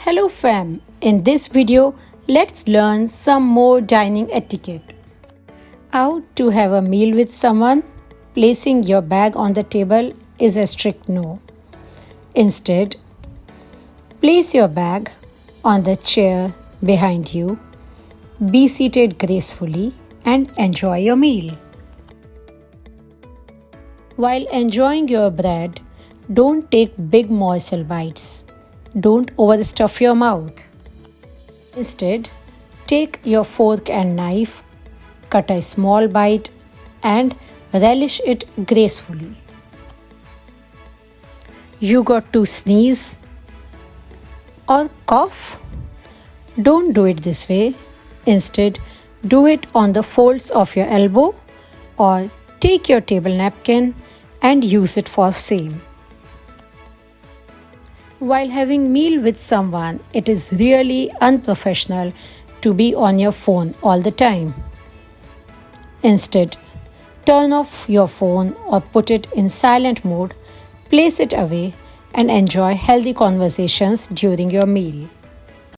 Hello fam, in this video let's learn some more dining etiquette. Out to have a meal with someone, placing your bag on the table is a strict no. Instead, place your bag on the chair behind you, be seated gracefully and enjoy your meal. While enjoying your bread, don't take big morsel bites. Don't overstuff your mouth. Instead, take your fork and knife, cut a small bite and relish it gracefully. You got to sneeze or cough? Don't do it this way. Instead, do it on the folds of your elbow or take your table napkin and use it for same. While having meal with someone, it is really unprofessional to be on your phone all the time. Instead, turn off your phone or put it in silent mode, place it away and enjoy healthy conversations during your meal.